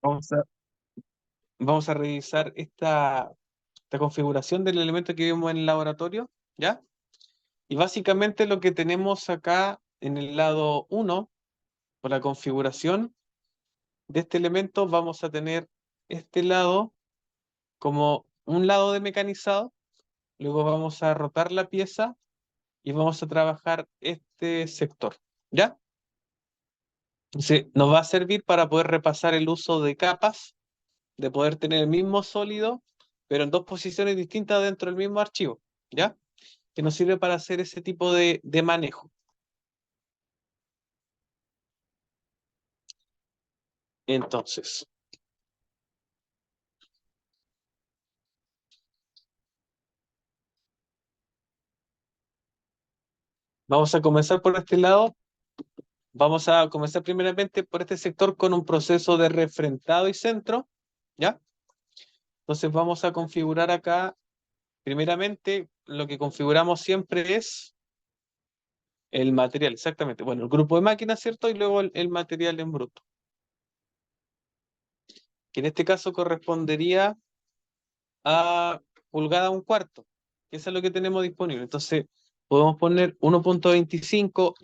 Vamos a, vamos a revisar esta configuración del elemento que vimos en el laboratorio, ¿ya? Y básicamente lo que tenemos acá en el lado uno, por la configuración de este elemento, vamos a tener este lado como un lado de mecanizado, luego vamos a rotar la pieza y vamos a trabajar este sector, ¿ya? Entonces, nos va a servir para poder repasar el uso de capas, de poder tener el mismo sólido, pero en dos posiciones distintas dentro del mismo archivo, ¿ya? Que nos sirve para hacer ese tipo de manejo. Entonces, vamos a comenzar por este lado. Vamos a comenzar primeramente por este sector con un proceso de refrentado y centro, ¿ya? Entonces vamos a configurar acá, primeramente, lo que configuramos siempre es el material, exactamente. Bueno, el grupo de máquinas, ¿cierto? Y luego el material en bruto, que en este caso correspondería a pulgada un cuarto, que eso es lo que tenemos disponible. Entonces, podemos poner 1.25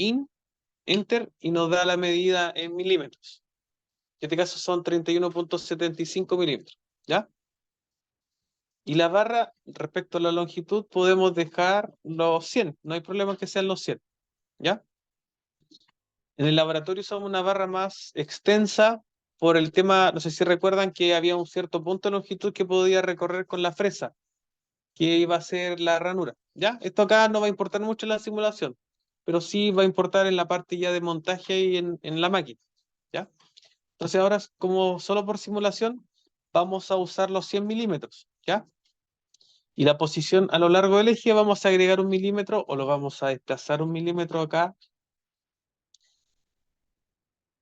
enter, y nos da la medida en milímetros. En este caso son 31.75 milímetros, ¿ya? Y la barra, respecto a la longitud, podemos dejar los 100, no hay problema que sean los 100, ¿ya? En el laboratorio usamos una barra más extensa por el tema, no sé si recuerdan que había un cierto punto de longitud que podía recorrer con la fresa, que iba a ser la ranura, ¿ya? Esto acá no va a importar mucho en la simulación, pero sí va a importar en la parte ya de montaje y en la máquina, ¿ya? Entonces ahora, como solo por simulación, vamos a usar los 100 milímetros, ¿ya? Y la posición a lo largo del eje vamos a agregar un milímetro o lo vamos a desplazar un milímetro acá.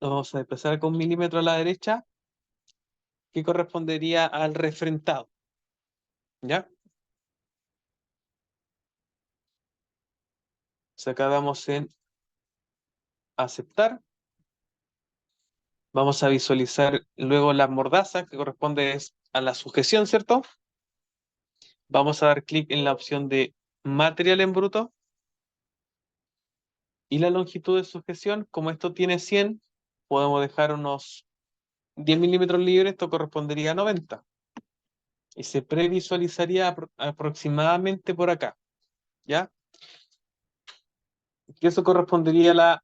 Lo vamos a desplazar con un milímetro a la derecha, que correspondería al refrentado, ¿ya? Entonces acá damos en aceptar. Vamos a visualizar luego la mordaza, que corresponde a la sujeción, ¿cierto? Vamos a dar clic en la opción de material en bruto y la longitud de sujeción. Como esto tiene 100, podemos dejar unos 10 milímetros libres, esto correspondería a 90. Y se previsualizaría aproximadamente por acá, ¿ya? Y eso correspondería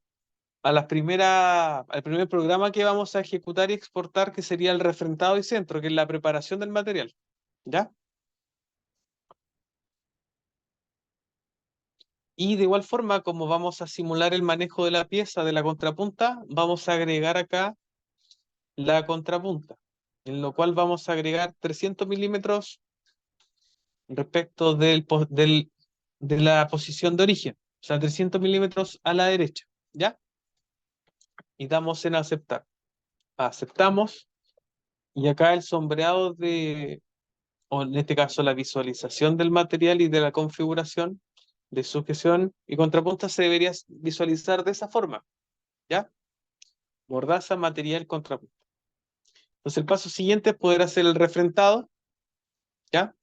al primer programa que vamos a ejecutar y exportar, que sería el refrentado y centro, que es la preparación del material, ¿ya? Y de igual forma, como vamos a simular el manejo de la pieza de la contrapunta, vamos a agregar acá la contrapunta, en lo cual vamos a agregar 300 milímetros respecto de la posición de origen, o sea, 300 milímetros a la derecha, ¿ya? Y damos en aceptar. Aceptamos, y acá el sombreado o en este caso la visualización del material y de la configuración de sujeción y contrapunta se debería visualizar de esa forma, ¿ya? Mordaza, material, contrapunta. Entonces el paso siguiente es poder hacer el refrentado, ¿ya?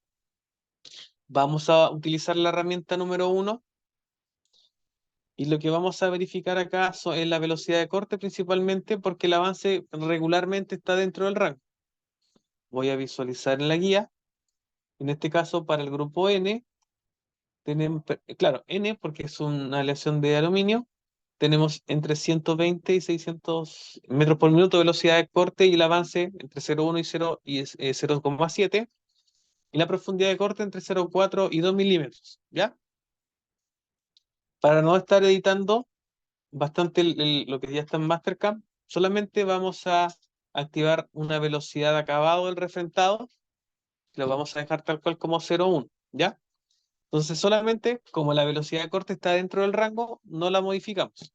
Vamos a utilizar la herramienta número uno y lo que vamos a verificar acá es la velocidad de corte principalmente porque el avance regularmente está dentro del rango. Voy a visualizar en la guía, en este caso para el grupo N, tenemos, claro, N porque es una aleación de aluminio, tenemos entre 120 y 600 metros por minuto velocidad de corte y el avance entre 0,1 y 0,7 y la profundidad de corte entre 0,4 y 2 milímetros, ¿ya? Para no estar editando bastante lo que ya está en Mastercam, solamente vamos a activar una velocidad de acabado del refrentado, lo vamos a dejar tal cual como 0,1, ¿ya? Entonces solamente como la velocidad de corte está dentro del rango, no la modificamos.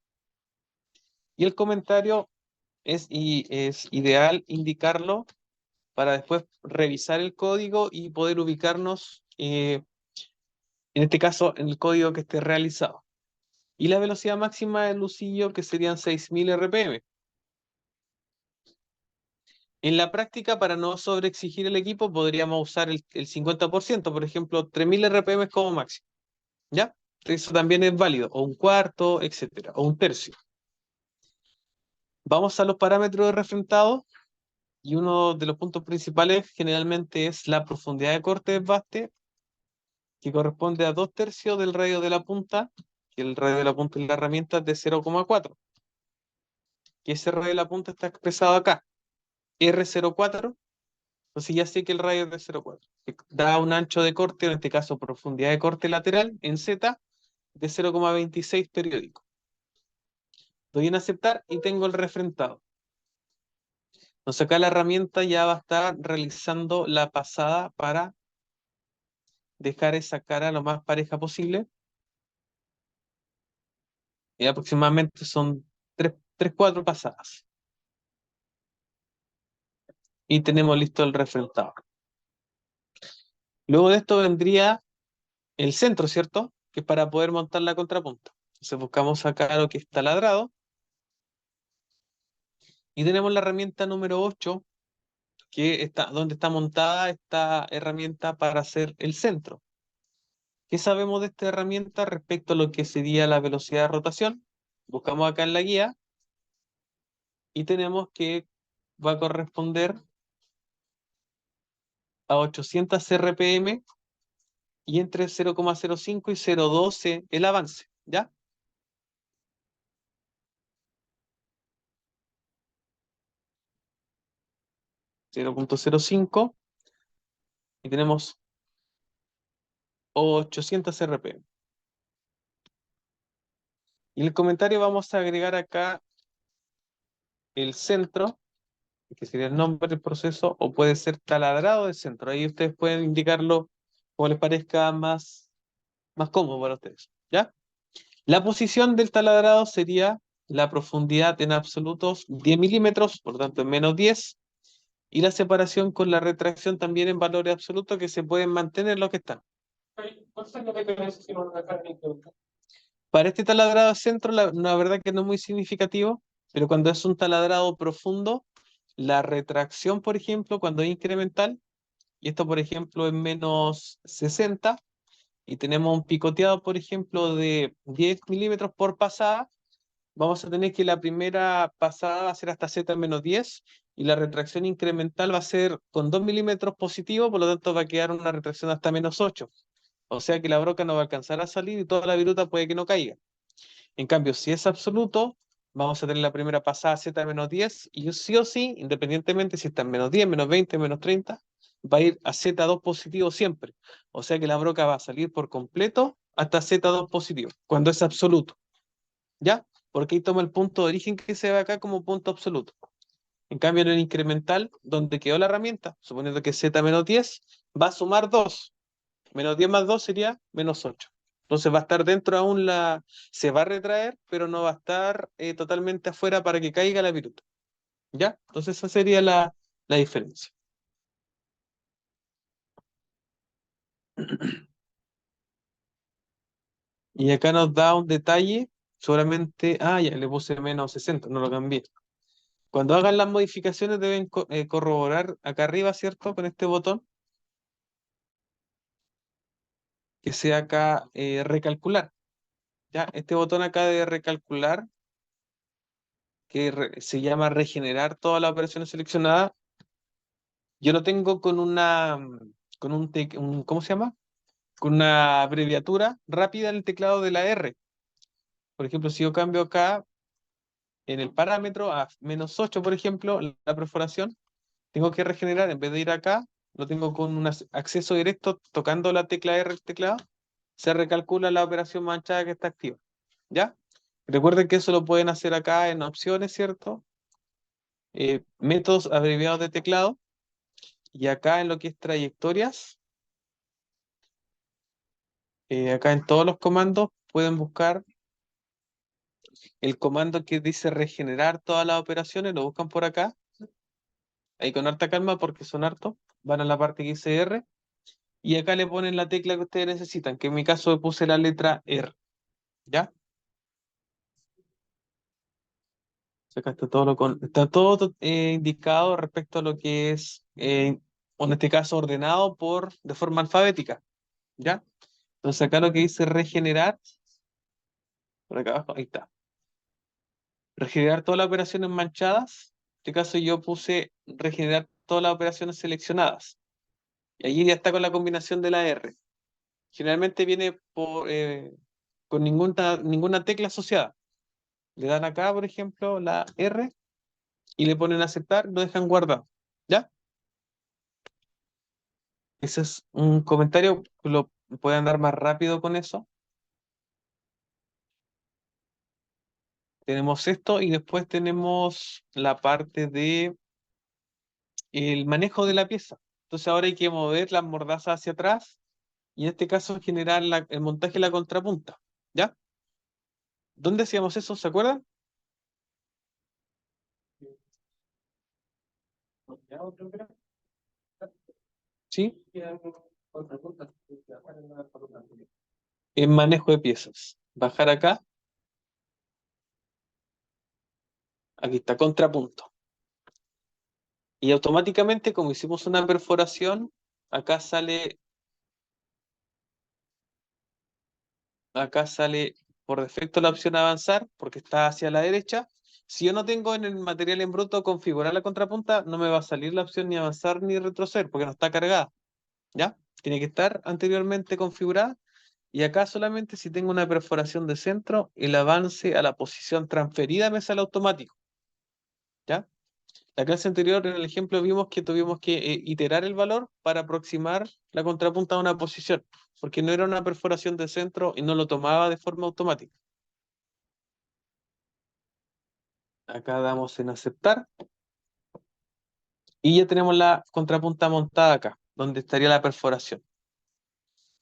Y el comentario es ideal indicarlo para después revisar el código y poder ubicarnos, en este caso, en el código que esté realizado. Y la velocidad máxima del lucillo, que serían 6000 RPM. En la práctica, para no sobreexigir el equipo, podríamos usar el 50%, por ejemplo, 3000 RPM como máximo. ¿Ya? Eso también es válido, o un cuarto, etcétera, o un tercio. Vamos a los parámetros de refrentado, y uno de los puntos principales generalmente es la profundidad de corte del baste, que corresponde a 2/3 del radio de la punta, y el radio de la punta de la herramienta es de 0,4, y ese radio de la punta está expresado acá, R04. Entonces ya sé que el radio es de 0,4, que da un ancho de corte, en este caso profundidad de corte lateral, en Z, de 0,26 periódico. Doy en aceptar y tengo el refrentado. Entonces acá la herramienta ya va a estar realizando la pasada para dejar esa cara lo más pareja posible. Y aproximadamente son 4 pasadas. Y tenemos listo el refrentado. Luego de esto vendría el centro, ¿cierto? Que es para poder montar la contrapunta. Entonces buscamos acá lo que está ladrado. Y tenemos la herramienta número 8, que está donde está montada esta herramienta para hacer el centro. ¿Qué sabemos de esta herramienta respecto a lo que sería la velocidad de rotación? Buscamos acá en la guía y tenemos que va a corresponder a 800 RPM y entre 0,05 y 0,12 el avance, ¿ya? 0,05 y tenemos 800 RPM. Y en el comentario vamos a agregar acá el centro, que sería el nombre del proceso, o puede ser taladrado de centro. Ahí ustedes pueden indicarlo como les parezca más cómodo para ustedes, ¿ya? La posición del taladrado sería la profundidad en absolutos 10 milímetros, por tanto en menos 10, y la separación con la retracción también en valores absolutos que se pueden mantener los que están. Para este taladrado de centro, la verdad que no es muy significativo, pero cuando es un taladrado profundo, la retracción, por ejemplo, cuando es incremental, y esto, por ejemplo, es menos 60, y tenemos un picoteado, por ejemplo, de 10 milímetros por pasada, vamos a tener que la primera pasada va a ser hasta Z menos 10 y la retracción incremental va a ser con 2 milímetros positivo, por lo tanto va a quedar una retracción hasta menos 8. O sea que la broca no va a alcanzar a salir y toda la viruta puede que no caiga. En cambio, si es absoluto, vamos a tener la primera pasada Z menos 10 y sí o sí, independientemente si está en menos 10, menos 20, menos 30, va a ir a Z2 positivo siempre. O sea que la broca va a salir por completo hasta Z2 positivo, cuando es absoluto. ¿Ya? Porque ahí toma el punto de origen que se ve acá como punto absoluto. En cambio, en el incremental, donde quedó la herramienta, suponiendo que Z menos 10, va a sumar 2. Menos 10 más 2 sería menos 8. Entonces va a estar dentro aún se va a retraer, pero no va a estar totalmente afuera para que caiga la viruta. ¿Ya? Entonces esa sería la diferencia. Y acá nos da un detalle, solamente, ya le puse menos 60, no lo cambié. Cuando hagan las modificaciones deben corroborar acá arriba, ¿cierto? Con este botón, que sea acá recalcular. ¿Ya? Este botón acá de recalcular, que se llama regenerar todas las operaciones seleccionadas, yo lo tengo con ¿cómo se llama? Con una abreviatura rápida en el teclado de la R. Por ejemplo, si yo cambio acá en el parámetro a menos 8, por ejemplo, la perforación, tengo que regenerar, en vez de ir acá, lo tengo con un acceso directo tocando la tecla R del teclado, se recalcula la operación manchada que está activa. ¿Ya? Recuerden que eso lo pueden hacer acá en opciones, ¿cierto? Métodos abreviados de teclado, y acá en lo que es trayectorias, acá en todos los comandos pueden buscar el comando que dice regenerar todas las operaciones, lo buscan por acá, ahí con harta calma porque son hartos, van a la parte que dice R, y acá le ponen la tecla que ustedes necesitan, que en mi caso le puse la letra R, ¿ya? Acá está todo, está todo indicado respecto a lo que es, o en este caso, ordenado de forma alfabética, ¿ya? Entonces acá lo que dice regenerar, por acá abajo, ahí está. Regenerar todas las operaciones manchadas. En este caso yo puse regenerar todas las operaciones seleccionadas. Y allí ya está con la combinación de la R. Generalmente viene con ninguna tecla asociada. Le dan acá, por ejemplo, la R y le ponen aceptar, lo dejan guardado. ¿Ya? Ese es un comentario, lo pueden andar más rápido con eso. Tenemos esto y después tenemos la parte de el manejo de la pieza. Entonces ahora hay que mover las mordazas hacia atrás y en este caso generar el montaje de la contrapunta. ¿Ya? ¿Dónde hacíamos eso? ¿Se acuerdan? Sí. En manejo de piezas. Bajar acá, aquí está, contrapunto. Y automáticamente, como hicimos una perforación, acá sale, acá sale por defecto la opción avanzar, porque está hacia la derecha. Si yo no tengo en el material en bruto configurar la contrapunta, no me va a salir la opción ni avanzar ni retroceder, porque no está cargada. ¿Ya? Tiene que estar anteriormente configurada. Y acá solamente si tengo una perforación de centro, el avance a la posición transferida me sale automático. ¿Ya? La clase anterior, en el ejemplo, vimos que tuvimos que iterar el valor para aproximar la contrapunta a una posición, porque no era una perforación de centro y no lo tomaba de forma automática. Acá damos en aceptar y ya tenemos la contrapunta montada acá, donde estaría la perforación.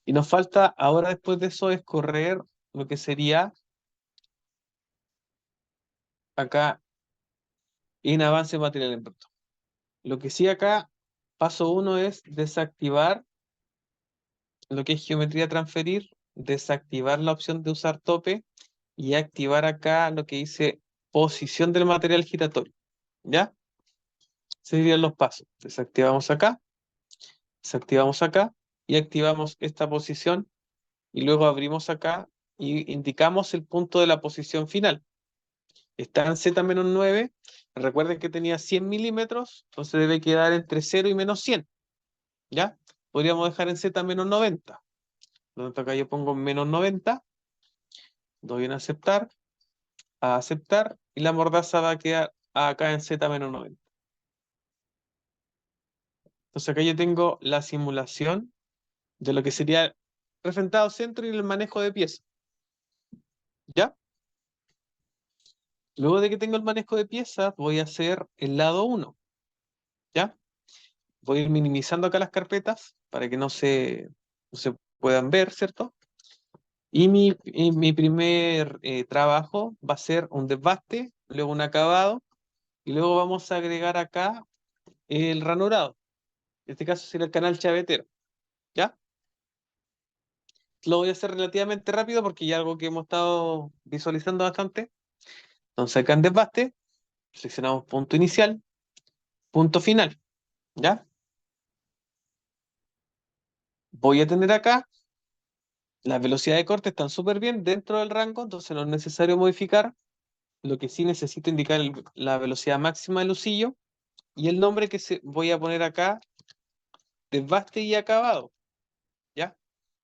Y nos falta ahora después de eso es correr lo que sería acá en avance material en bruto. Lo que sí acá, paso uno es desactivar lo que es geometría transferir, desactivar la opción de usar tope y activar acá lo que dice posición del material giratorio. ¿Ya? Serían los pasos. Desactivamos acá y activamos esta posición y luego abrimos acá y indicamos el punto de la posición final. Está en Z-9. Recuerden que tenía 100 milímetros, entonces debe quedar entre 0 y -100. ¿Ya? Podríamos dejar en Z-90. Donde acá yo pongo -90, doy en aceptar, a aceptar, y la mordaza va a quedar acá en Z-90. Entonces acá yo tengo la simulación de lo que sería el refrentado centro y el manejo de pieza. ¿Ya? Luego de que tengo el manejo de pieza, voy a hacer el lado 1. ¿Ya? Voy a ir minimizando acá las carpetas para que no se puedan ver, ¿cierto? Y mi primer trabajo va a ser un desbaste, luego un acabado, y luego vamos a agregar acá el ranurado. En este caso sería el canal chavetero. ¿Ya? Lo voy a hacer relativamente rápido porque ya es algo que hemos estado visualizando bastante. Entonces acá en desbaste, seleccionamos punto inicial, punto final. ¿Ya? Voy a tener acá, las velocidades de corte están súper bien dentro del rango, entonces no es necesario modificar. Lo que sí necesito indicar la velocidad máxima del lucillo y el nombre que voy a poner acá, desbaste y acabado. ¿Ya?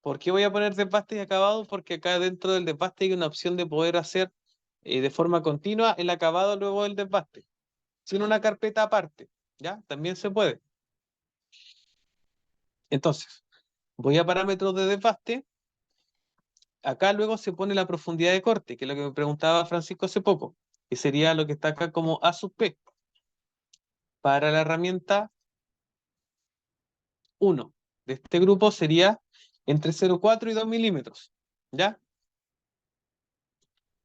¿Por qué voy a poner desbaste y acabado? Porque acá dentro del desbaste hay una opción de poder hacer de forma continua el acabado luego del desbaste, sin una carpeta aparte. ¿Ya? También se puede. Entonces, voy a parámetros de desbaste. Acá luego se pone la profundidad de corte, que es lo que me preguntaba Francisco hace poco, que sería lo que está acá como A sub P. Para la herramienta 1 de este grupo sería entre 0,4 y 2 milímetros. ¿Ya?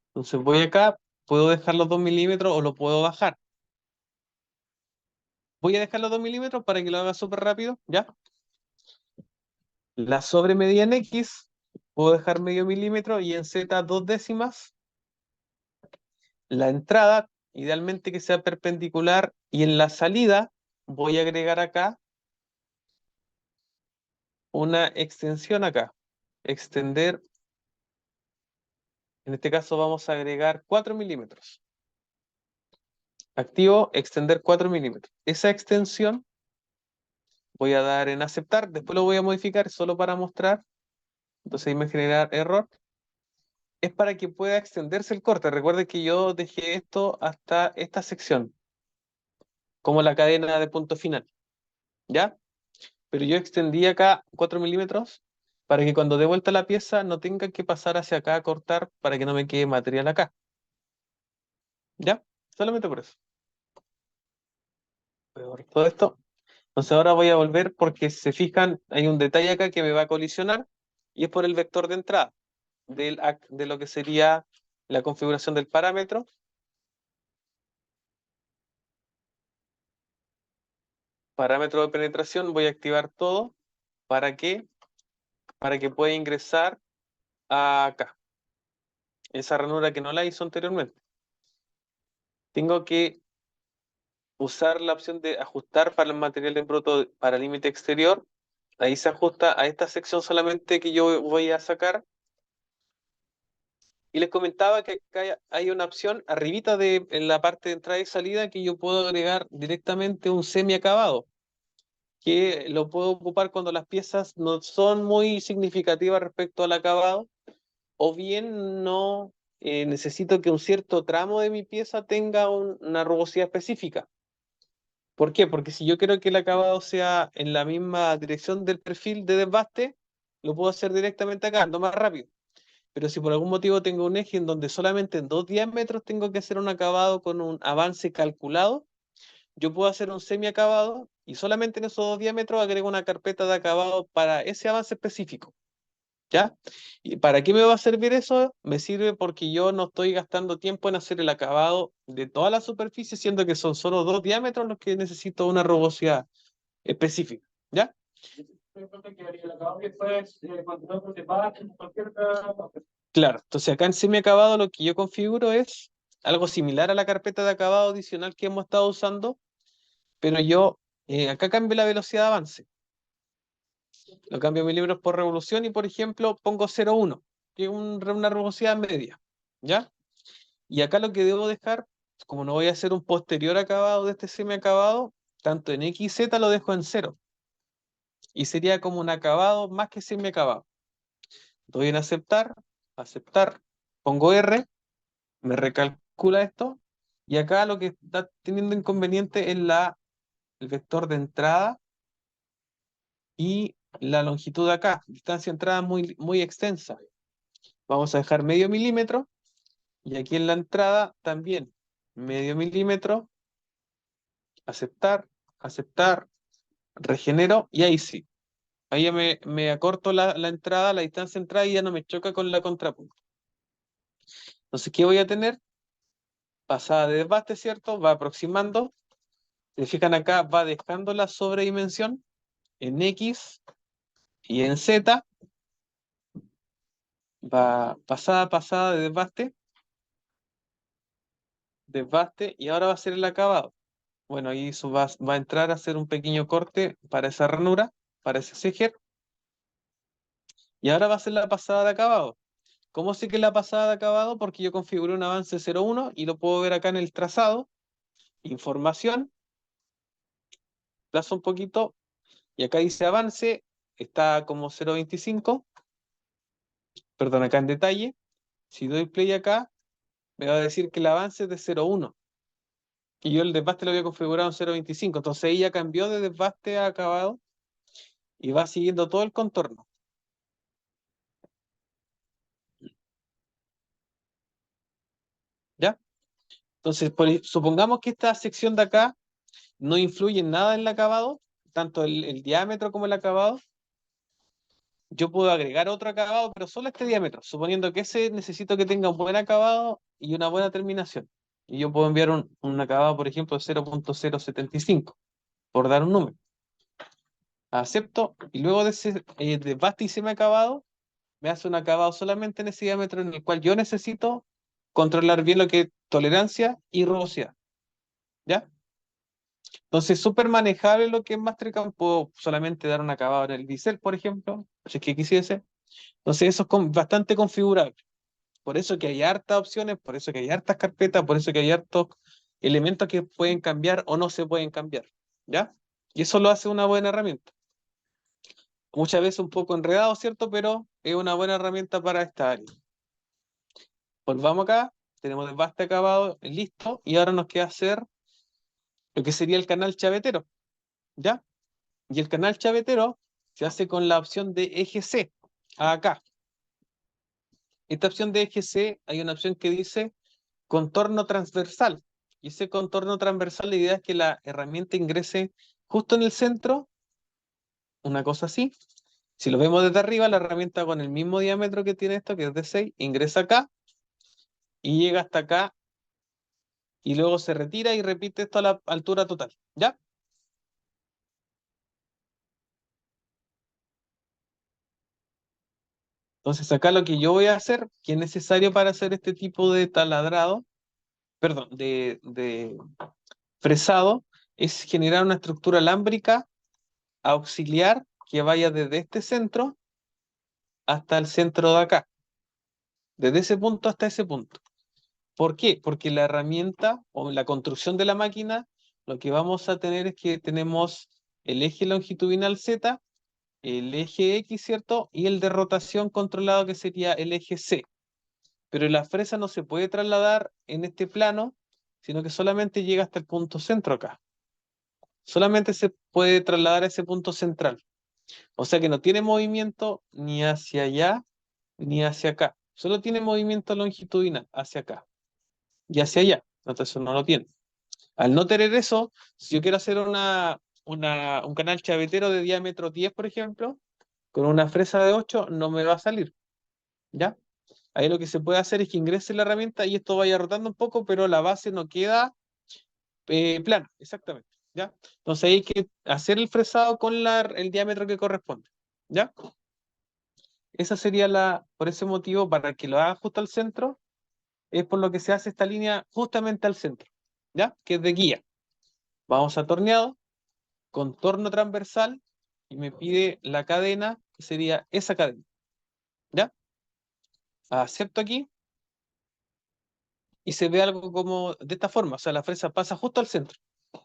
Entonces voy acá, puedo dejar los 2 milímetros o lo puedo bajar. Voy a dejar los 2 milímetros para que lo haga súper rápido. ¿Ya? La sobremedida en X, puedo dejar medio milímetro y en Z 2 décimas. La entrada idealmente que sea perpendicular, y en la salida voy a agregar acá una extensión acá. Extender, en este caso vamos a agregar 4 milímetros. Activo, extender 4 milímetros. Esa extensión voy a dar en aceptar, después lo voy a modificar solo para mostrar. Entonces ahí me genera error. Es para que pueda extenderse el corte. Recuerde que yo dejé esto hasta esta sección, como la cadena de punto final, ¿ya? Pero yo extendí acá 4 milímetros para que cuando dé vuelta la pieza no tenga que pasar hacia acá a cortar para que no me quede material acá, ¿ya? Solamente por eso. Voy a borrar todo esto. Entonces ahora voy a volver porque si se fijan, hay un detalle acá que me va a colisionar y es por el vector de entrada de lo que sería la configuración del parámetro. Parámetro de penetración, voy a activar todo. ¿Para qué? Para que pueda ingresar acá, esa ranura que no la hizo anteriormente. Tengo que usar la opción de ajustar para el material en bruto para límite exterior. Ahí se ajusta a esta sección solamente que yo voy a sacar. Y les comentaba que acá hay una opción arribita en la parte de entrada y salida que yo puedo agregar directamente un semiacabado, que lo puedo ocupar cuando las piezas no son muy significativas respecto al acabado, o bien no necesito que un cierto tramo de mi pieza tenga una rugosidad específica. ¿Por qué? Porque si yo quiero que el acabado sea en la misma dirección del perfil de desbaste, lo puedo hacer directamente acá, ando más rápido. Pero si por algún motivo tengo un eje en donde solamente en 2 diámetros tengo que hacer un acabado con un avance calculado, yo puedo hacer un semi-acabado y solamente en esos 2 diámetros agrego una carpeta de acabado para ese avance específico. ¿Ya? ¿Y para qué me va a servir eso? Me sirve porque yo no estoy gastando tiempo en hacer el acabado de toda la superficie, siendo que son solo 2 diámetros los que necesito una rugosidad específica. ¿Ya? Claro, entonces acá en semi-acabado lo que yo configuro es algo similar a la carpeta de acabado adicional que hemos estado usando, pero yo acá cambio la velocidad de avance. Lo cambio milímetros por revolución y, por ejemplo, pongo 0,1, que es una rugosidad media. ¿Ya? Y acá lo que debo dejar, como no voy a hacer un posterior acabado de este semi-acabado, tanto en X y Z lo dejo en 0. Y sería como un acabado más que semi-acabado. Doy en aceptar, aceptar, pongo R, me recalcula esto, y acá lo que está teniendo inconveniente es el vector de entrada y la longitud de acá. Distancia de entrada muy, muy extensa. Vamos a dejar medio milímetro, y aquí en la entrada también medio milímetro, aceptar, aceptar, regenero, y ahí sí. Ahí ya me acorto la entrada, la distancia de entrada, y ya no me choca con la contrapunta. Entonces, ¿qué voy a tener? Pasada de desbaste, ¿cierto? Va aproximando. Si se fijan acá, va dejando la sobredimensión en X y en Z. Va pasada, pasada de desbaste, desbaste, y ahora va a ser el acabado. Bueno, ahí eso va a entrar a hacer un pequeño corte para esa ranura, para ese sejer, y ahora va a ser la pasada de acabado. ¿Cómo sé que es la pasada de acabado? Porque yo configuré un avance 0,1 y lo puedo ver acá en el trazado, información, plazo un poquito, y acá dice avance, está como 0,25, perdón, acá en detalle. Si doy play acá, me va a decir que el avance es de 0,1 y yo el desbaste lo había configurado en 0,25. Entonces ella cambió de desbaste a acabado y va siguiendo todo el contorno. ¿Ya? Entonces, supongamos que esta sección de acá no influye en nada en el acabado, tanto el diámetro como el acabado. Yo puedo agregar otro acabado, pero solo este diámetro, suponiendo que ese necesito que tenga un buen acabado y una buena terminación. Y yo puedo enviar un acabado, por ejemplo, de 0,075, por dar un número. Acepto, y luego de ese desbaste y semi acabado, me hace un acabado solamente en ese diámetro en el cual yo necesito controlar bien lo que es tolerancia y rugosidad, ¿ya? Entonces, súper manejable lo que es Mastercam. Puedo solamente dar un acabado en el bisel, por ejemplo, si es que quisiese. Entonces, eso es bastante configurable. Por eso que hay hartas opciones, por eso que hay hartas carpetas, por eso que hay hartos elementos que pueden cambiar o no se pueden cambiar, ¿ya? Y eso lo hace una buena herramienta. Muchas veces un poco enredado, ¿cierto? Pero es una buena herramienta para esta área. Volvamos acá, tenemos el basta acabado, listo, y ahora nos queda hacer lo que sería el canal chavetero, ¿ya? Y el canal chavetero se hace con la opción de eje C, acá. Esta opción de eje C, hay una opción que dice contorno transversal. Y ese contorno transversal, la idea es que la herramienta ingrese justo en el centro, una cosa así. Si lo vemos desde arriba, la herramienta con el mismo diámetro que tiene esto, que es de 6, ingresa acá y llega hasta acá y luego se retira y repite esto a la altura total, ¿ya? Entonces acá lo que yo voy a hacer, que es necesario para hacer este tipo de taladrado, perdón, de fresado, es generar una estructura alámbrica auxiliar que vaya desde este centro hasta el centro de acá, desde ese punto hasta ese punto. ¿Por qué? Porque la herramienta o la construcción de la máquina, lo que vamos a tener es que tenemos el eje longitudinal Z, el eje X, ¿cierto? Y el de rotación controlado que sería el eje C. Pero la fresa no se puede trasladar en este plano, sino que solamente llega hasta el punto centro acá. Solamente se puede trasladar a ese punto central. O sea que no tiene movimiento ni hacia allá ni hacia acá. Solo tiene movimiento longitudinal hacia acá y hacia allá. Entonces no lo tiene. Al no tener eso, si yo quiero hacer un canal chavetero de diámetro 10, por ejemplo, con una fresa de 8, no me va a salir. ¿Ya? Ahí lo que se puede hacer es que ingrese la herramienta y esto vaya rotando un poco, pero la base no queda plana, exactamente. ¿Ya? Entonces hay que hacer el fresado con el diámetro que corresponde. ¿Ya? Esa sería por ese motivo, para que lo haga justo al centro, es por lo que se hace esta línea justamente al centro, ¿ya? Que es de guía. Vamos a torneado, contorno transversal, y me pide la cadena, que sería esa cadena, ¿ya? Acepto aquí, y se ve algo como de esta forma, o sea, la fresa pasa justo al centro,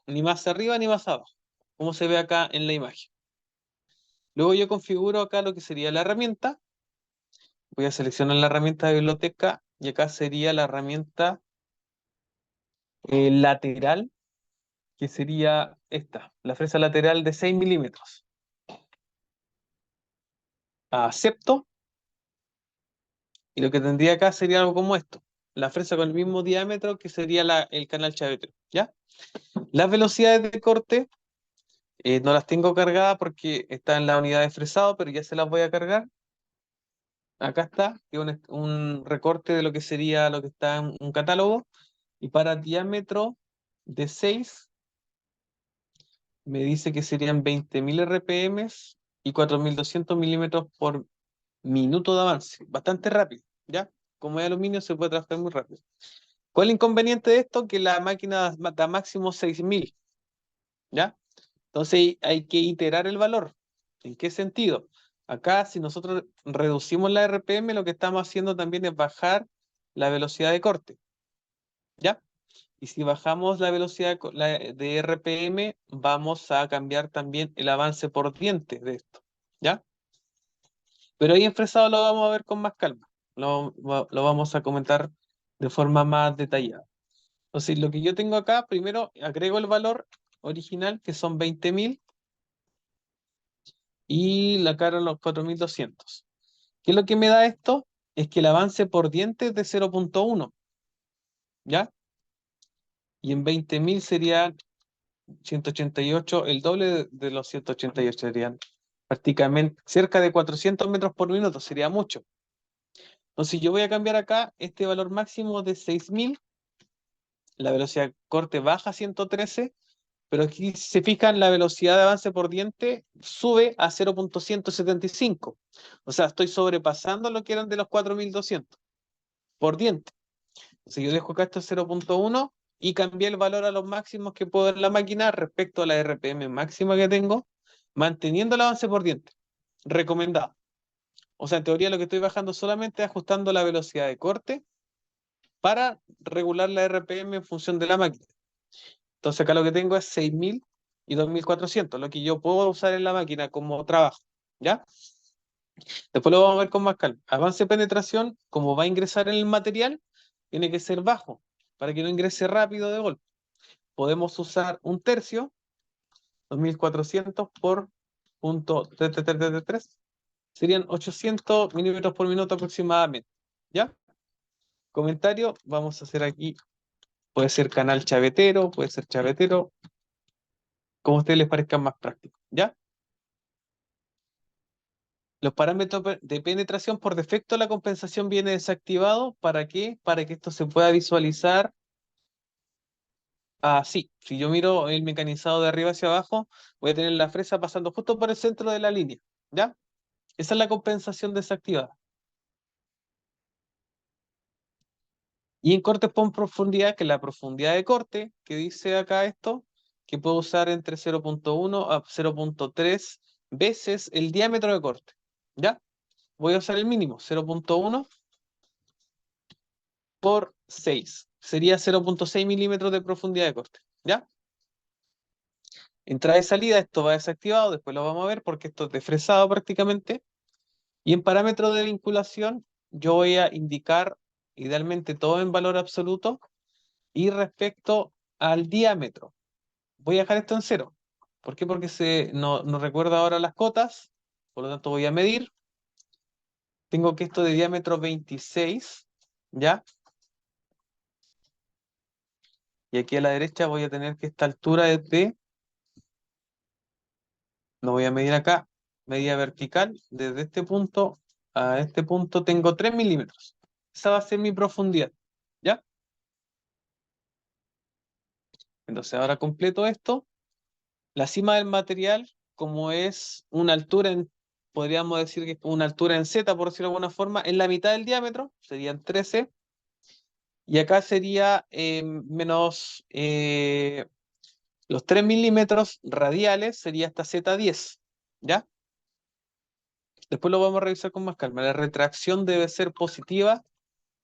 ni más arriba ni más abajo, como se ve acá en la imagen. Luego yo configuro acá lo que sería la herramienta, voy a seleccionar la herramienta de biblioteca, y acá sería la herramienta lateral, que sería esta, la fresa lateral de 6 milímetros. Acepto, y lo que tendría acá sería algo como esto, la fresa con el mismo diámetro que sería el canal chavetero, ¿ya? Las velocidades de corte no las tengo cargadas porque está en la unidad de fresado, pero ya se las voy a cargar. Acá está, que es un recorte de lo que sería lo que está en un catálogo, y para diámetro de 6 me dice que serían 20.000 RPM y 4.200 milímetros por minuto de avance. Bastante rápido, ¿ya? Como es aluminio, se puede trabajar muy rápido. ¿Cuál es el inconveniente de esto? Que la máquina da máximo 6.000, ¿ya? Entonces hay que iterar el valor. ¿En qué sentido? Acá, si nosotros reducimos la RPM, lo que estamos haciendo también es bajar la velocidad de corte, ¿ya? Y si bajamos la velocidad de RPM, vamos a cambiar también el avance por diente de esto, ¿ya? Pero ahí en fresado lo vamos a ver con más calma. Lo vamos a comentar de forma más detallada. Entonces, lo que yo tengo acá, primero agrego el valor original, que son 20.000, y la cara los 4.200. ¿Qué es lo que me da esto? Es que el avance por diente es de 0.1, ¿ya? Y en 20.000 serían 188, el doble de los 188 serían prácticamente cerca de 400 metros por minuto, sería mucho. Entonces yo voy a cambiar acá este valor máximo de 6.000, la velocidad de corte baja a 113, pero aquí si se fijan, la velocidad de avance por diente sube a 0.175. O sea, estoy sobrepasando lo que eran de los 4.200 por diente. Si yo dejo acá esto 0.1 y cambié el valor a los máximos que puedo en la máquina respecto a la RPM máxima que tengo, manteniendo el avance por diente. Recomendado. O sea, en teoría lo que estoy bajando solamente es ajustando la velocidad de corte para regular la RPM en función de la máquina. Entonces acá lo que tengo es 6.000 y 2.400, lo que yo puedo usar en la máquina como trabajo. ¿Ya? Después lo vamos a ver con más calma. Avance de penetración, como va a ingresar en el material, tiene que ser bajo para que no ingrese rápido de golpe. Podemos usar un tercio, 2.400 por punto 3, serían 800 milímetros por minuto aproximadamente. ¿Ya? Comentario, vamos a hacer aquí, puede ser canal chavetero, puede ser chavetero, como a ustedes les parezca más práctico. ¿Ya? Los parámetros de penetración, por defecto la compensación viene desactivado. ¿Para qué? Para que esto se pueda visualizar así. Si yo miro el mecanizado de arriba hacia abajo, voy a tener la fresa pasando justo por el centro de la línea. ¿Ya? Esa es la compensación desactivada. Y en cortes por profundidad, que es la profundidad de corte, que dice acá esto, que puedo usar entre 0.1 a 0.3 veces el diámetro de corte. ¿Ya? Voy a usar el mínimo, 0.1 por 6. Sería 0.6 milímetros de profundidad de corte. ¿Ya? Entrada y salida, esto va desactivado, después lo vamos a ver porque esto es desfresado prácticamente. Y en parámetros de vinculación, yo voy a indicar idealmente todo en valor absoluto y respecto al diámetro. Voy a dejar esto en cero. ¿Por qué? Porque no recuerdo ahora las cotas, por lo tanto voy a medir. Tengo que esto de diámetro 26, ¿ya? Y aquí a la derecha voy a tener que esta altura es de, lo voy a medir acá, medida vertical, desde este punto a este punto tengo 3 milímetros. Esa va a ser mi profundidad, ¿ya? Entonces ahora completo esto. La cima del material, como es una altura en, podríamos decir que es una altura en Z, por decirlo de alguna forma, en la mitad del diámetro, serían 13, y acá sería menos los 3 milímetros radiales, sería hasta Z10, ¿ya? Después lo vamos a revisar con más calma. La retracción debe ser positiva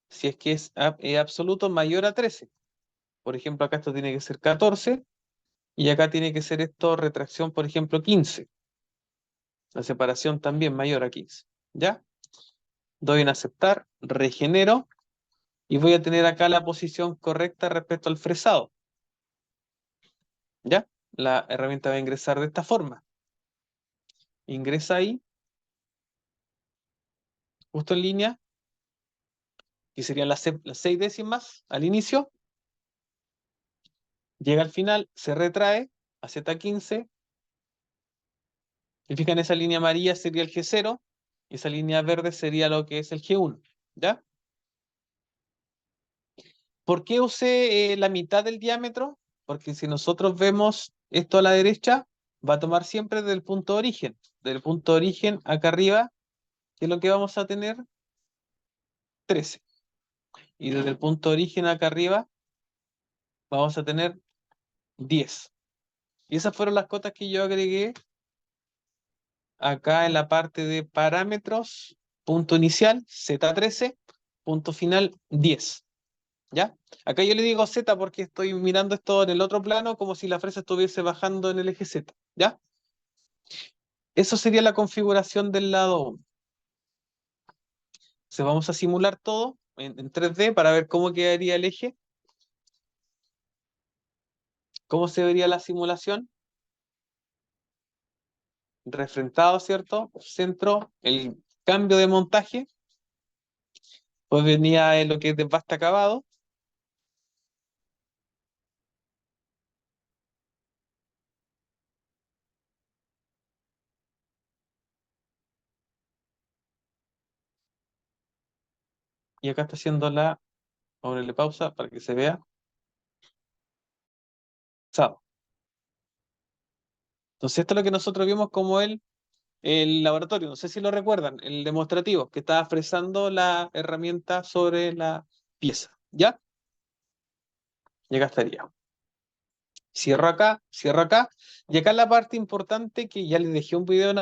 si es que es absoluto mayor a 13. Por ejemplo, acá esto tiene que ser 14 y acá tiene que ser esto retracción, por ejemplo, 15. La separación también mayor a 15. ¿Ya? Doy en aceptar, regenero y voy a tener acá la posición correcta respecto al fresado. ¿Ya? La herramienta va a ingresar de esta forma. Ingresa ahí, justo en línea, que serían las 6 décimas al inicio. Llega al final, se retrae a Z15. Y fijan, esa línea amarilla sería el G0 y esa línea verde sería lo que es el G1. ¿Ya? ¿Por qué usé la mitad del diámetro? Porque si nosotros vemos esto a la derecha, va a tomar siempre del punto de origen. Del punto de origen acá arriba, ¿qué es lo que vamos a tener? 13. Y desde el punto de origen acá arriba, vamos a tener 10. Y esas fueron las cotas que yo agregué acá en la parte de parámetros, punto inicial, Z13, punto final, 10. ¿Ya? Acá yo le digo Z porque estoy mirando esto en el otro plano como si la fresa estuviese bajando en el eje Z. ¿Ya? Eso sería la configuración del lado 1. Se vamos a simular todo en 3D para ver cómo quedaría el eje, cómo se vería la simulación. Refrentado, ¿cierto? Centro, el cambio de montaje. Pues venía lo que es desbaste acabado. Y acá está haciendo la, ponerle pausa para que se vea. Pasado. Entonces esto es lo que nosotros vimos como el laboratorio, no sé si lo recuerdan, el demostrativo, que estaba fresando la herramienta sobre la pieza. ¿Ya? Y acá estaría. Cierro acá. Y acá la parte importante que ya les dejé un video en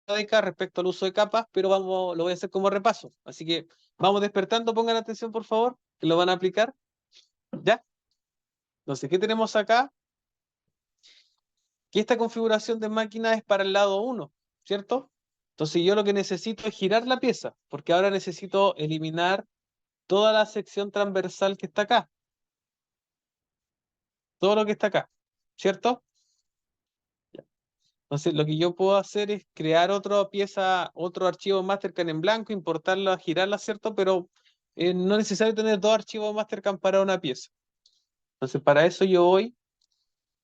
acá respecto al uso de capas, pero lo voy a hacer como repaso. Así que vamos despertando, pongan atención por favor, que lo van a aplicar. ¿Ya? Entonces, ¿qué tenemos acá? Que esta configuración de máquina es para el lado 1, ¿cierto? Entonces yo lo que necesito es girar la pieza, porque ahora necesito eliminar toda la sección transversal que está acá, todo lo que está acá, ¿cierto? Entonces lo que yo puedo hacer es crear otra pieza, otro archivo Mastercam en blanco, importarla, girarla, ¿cierto? Pero no es necesario tener dos archivos Mastercam para una pieza. Entonces para eso yo voy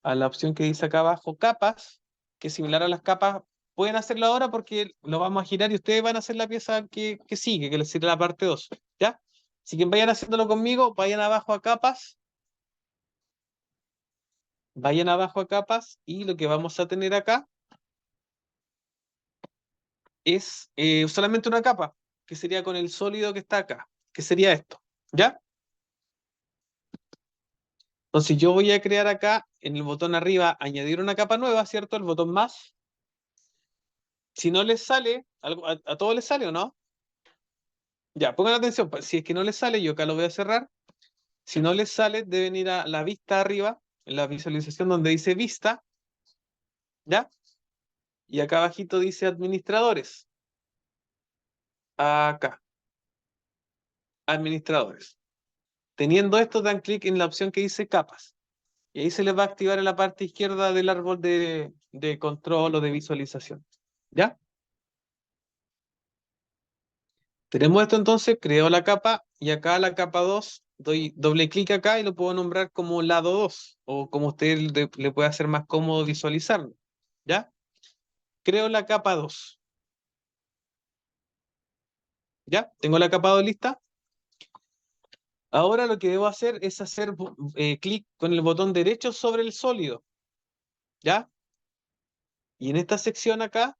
a la opción que dice acá abajo, capas, que es similar a las capas. Pueden hacerlo ahora porque lo vamos a girar y ustedes van a hacer la pieza que sigue, que les sirve la parte 2, ¿ya? Así que vayan haciéndolo conmigo, vayan abajo a capas y lo que vamos a tener acá es solamente una capa, que sería con el sólido que está acá, que sería esto, ¿ya? Entonces yo voy a crear acá en el botón arriba, añadir una capa nueva, ¿cierto? El botón más. Si no les sale, a todos les sale o no? Ya, pongan atención, pues, si es que no les sale, yo acá lo voy a cerrar. Si no les sale, deben ir a la vista arriba, en la visualización donde dice vista, ¿ya? Y acá abajito dice administradores. Acá, administradores. Teniendo esto, dan clic en la opción que dice capas. Y ahí se les va a activar en la parte izquierda del árbol de control o de visualización. ¿Ya? Tenemos esto entonces, creo la capa y acá la capa 2 doy doble clic acá y lo puedo nombrar como lado 2 o como usted le puede hacer más cómodo visualizarlo. ¿Ya? Creo la capa 2. ¿Ya? Tengo la capa 2 lista. Ahora lo que debo hacer es hacer clic con el botón derecho sobre el sólido. ¿Ya? Y en esta sección acá,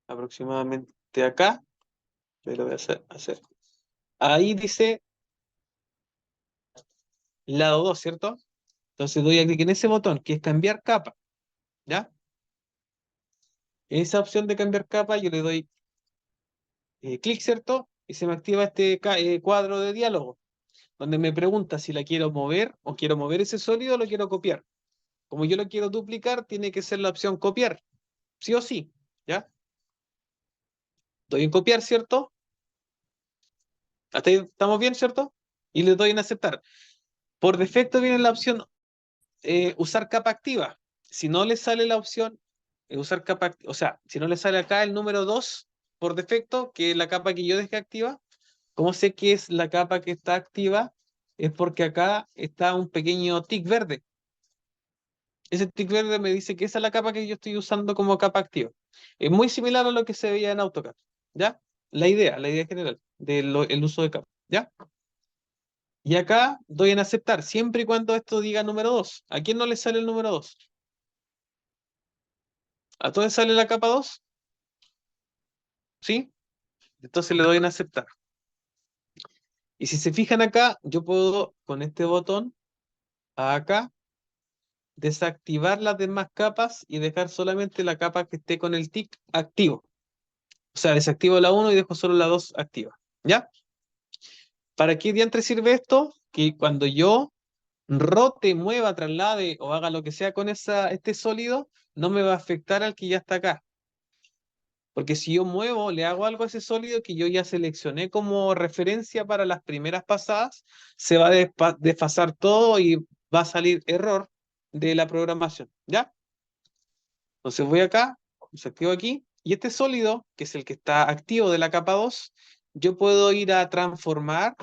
aproximadamente acá, lo voy a hacer. Ahí dice lado 2, ¿cierto? Entonces doy a clic en ese botón, que es cambiar capa. ¿Ya? En esa opción de cambiar capa yo le doy clic, ¿cierto? Y se me activa este cuadro de diálogo, donde me pregunta si la quiero mover o quiero mover ese sólido o lo quiero copiar. Como yo lo quiero duplicar, tiene que ser la opción copiar, sí o sí, ¿ya? Doy en copiar, ¿cierto? Hasta ahí estamos bien, ¿cierto? Y le doy en aceptar. Por defecto viene la opción usar capa activa. Si no le sale la opción usar capa, o sea, si no le sale acá el número 2 por defecto, que es la capa que yo dejé activa, ¿cómo sé que es la capa que está activa? Es porque acá está un pequeño tic verde. Ese tic verde me dice que esa es la capa que yo estoy usando como capa activa. Es muy similar a lo que se veía en AutoCAD, ¿ya? La idea general del uso de capa, ¿ya? Y acá doy en aceptar, siempre y cuando esto diga número 2. ¿A quién no le sale el número 2? ¿A todos sale la capa 2? ¿Sí? Entonces le doy en aceptar. Y si se fijan acá, yo puedo con este botón acá desactivar las demás capas y dejar solamente la capa que esté con el tick activo. O sea, desactivo la 1 y dejo solo la 2 activa. ¿Ya? ¿Para qué diantre sirve esto? Que cuando yo rote, mueva, traslade o haga lo que sea con este sólido, no me va a afectar al que ya está acá. Porque si yo muevo, le hago algo a ese sólido que yo ya seleccioné como referencia para las primeras pasadas, se va a desfasar todo y va a salir error de la programación. ¿Ya? Entonces voy acá, desactivo aquí, y este sólido, que es el que está activo de la capa 2, yo puedo ir a transformar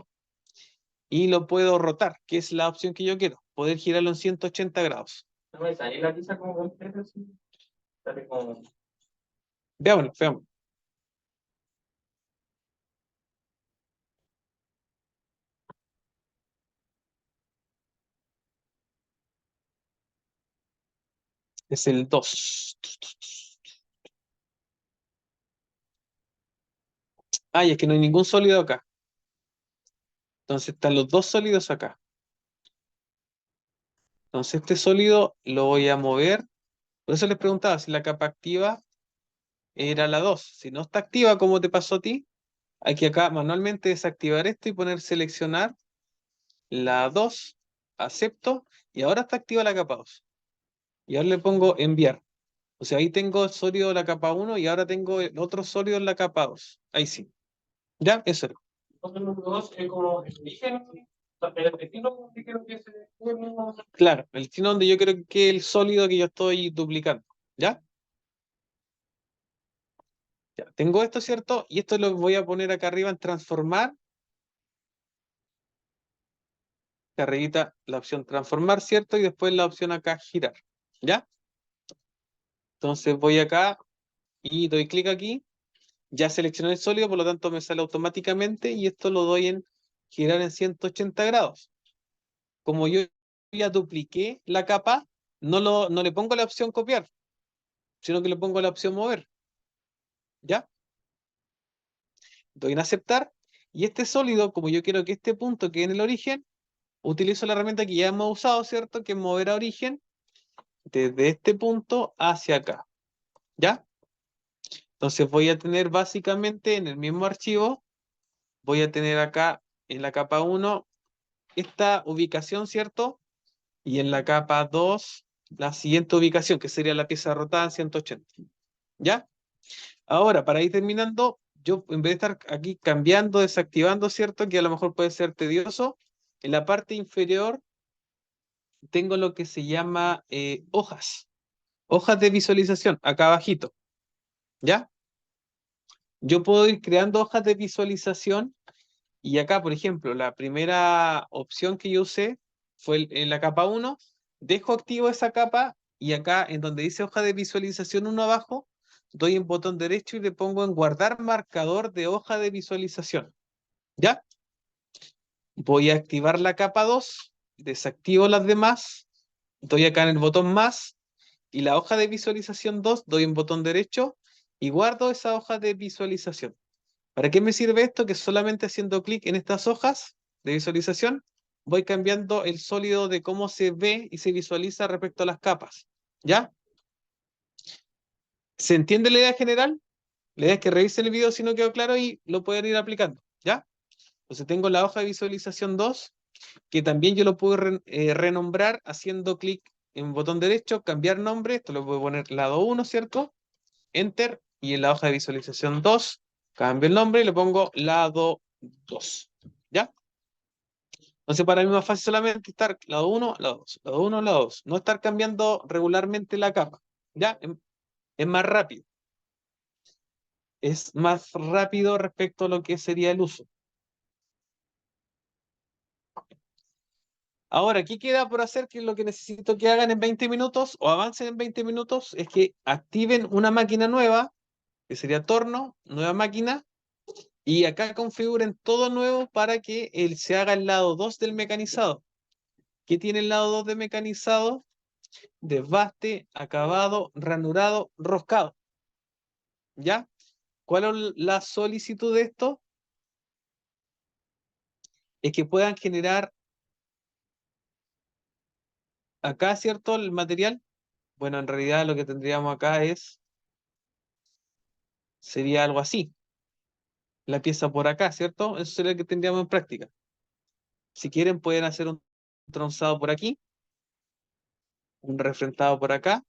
y lo puedo rotar, que es la opción que yo quiero, poder girarlo en 180 grados. No me sale la pizza como completa, así. Sale como. Veámoslo, veámoslo. Es el 2. Ay, es que no hay ningún sólido acá. Entonces están los dos sólidos acá. Entonces este sólido lo voy a mover. Por eso les preguntaba si la capa activa era la 2. Si no está activa, como te pasó a ti, hay que acá manualmente desactivar esto y poner seleccionar la 2, acepto, y ahora está activa la capa 2. Y ahora le pongo enviar. O sea, ahí tengo el sólido de la capa 1 y ahora tengo el otro sólido en la capa 2. Ahí sí. ¿Ya? Eso era. Entonces, los dos es como el origen, o sea, el destino que quiero que se uno. Claro, el destino donde yo creo que es el sólido que yo estoy duplicando. ¿Ya? Ya. Tengo esto, ¿cierto? Y esto lo voy a poner acá arriba en transformar. Acá arribita la opción transformar, ¿cierto? Y después la opción acá girar. ¿Ya? Entonces voy acá y doy clic aquí. Ya seleccioné el sólido, por lo tanto me sale automáticamente y esto lo doy en girar en 180 grados. Como yo ya dupliqué la capa, no le pongo la opción copiar, sino que le pongo la opción mover. ¿Ya? Doy en aceptar. Y este sólido, como yo quiero que este punto quede en el origen, utilizo la herramienta que ya hemos usado, ¿cierto? Que es mover a origen desde este punto hacia acá. ¿Ya? Entonces voy a tener básicamente en el mismo archivo, voy a tener acá en la capa 1 esta ubicación, ¿cierto? Y en la capa 2 la siguiente ubicación, que sería la pieza rotada en 180. ¿Ya? Ahora, para ir terminando, yo en vez de estar aquí cambiando, desactivando, ¿cierto? Que a lo mejor puede ser tedioso, en la parte inferior tengo lo que se llama hojas. Hojas de visualización, acá abajito. ¿Ya? Yo puedo ir creando hojas de visualización y acá, por ejemplo, la primera opción que yo usé fue en la capa 1, dejo activo esa capa y acá en donde dice hoja de visualización 1 abajo, doy en botón derecho y le pongo en guardar marcador de hoja de visualización. ¿Ya? Voy a activar la capa 2, desactivo las demás, doy acá en el botón más y la hoja de visualización 2, doy en botón derecho y guardo esa hoja de visualización. ¿Para qué me sirve esto? Que solamente haciendo clic en estas hojas de visualización voy cambiando el sólido de cómo se ve y se visualiza respecto a las capas. ¿Ya? ¿Se entiende la idea general? La idea es que revisen el video si no quedó claro y lo pueden ir aplicando. ¿Ya? Entonces tengo la hoja de visualización 2, que también yo lo puedo renombrar haciendo clic en botón derecho, cambiar nombre. Esto lo puedo poner lado 1, ¿cierto? Enter. Y en la hoja de visualización 2, cambio el nombre y le pongo lado 2. ¿Ya? Entonces, para mí es más fácil solamente estar lado 1, lado 2, lado 1, lado 2. No estar cambiando regularmente la capa. ¿Ya? Es más rápido. Es más rápido respecto a lo que sería el uso. Ahora, ¿qué queda por hacer? Que es lo que necesito que hagan en 20 minutos o avancen en 20 minutos, es que activen una máquina nueva, que sería torno, nueva máquina, y acá configuren todo nuevo para que se haga el lado 2 del mecanizado. ¿Qué tiene el lado 2 de mecanizado? Desbaste, acabado, ranurado, roscado. ¿Ya? ¿Cuál es la solicitud de esto? Es que puedan generar acá, ¿cierto? El material. Bueno, en realidad lo que tendríamos acá sería algo así. La pieza por acá, ¿cierto? Eso sería lo que tendríamos en práctica. Si quieren, pueden hacer un tronzado por aquí, un refrentado por acá,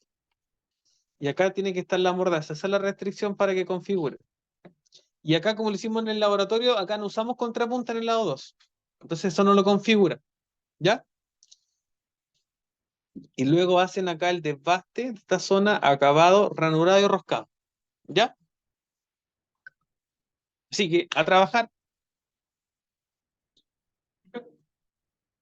y acá tiene que estar la mordaza. Esa es la restricción para que configure. Y acá, como lo hicimos en el laboratorio, acá no usamos contrapunta en el lado 2. Entonces eso no lo configura. ¿Ya? Y luego hacen acá el desbaste de esta zona, acabado, ranurado y roscado. ¿Ya? Así que a trabajar.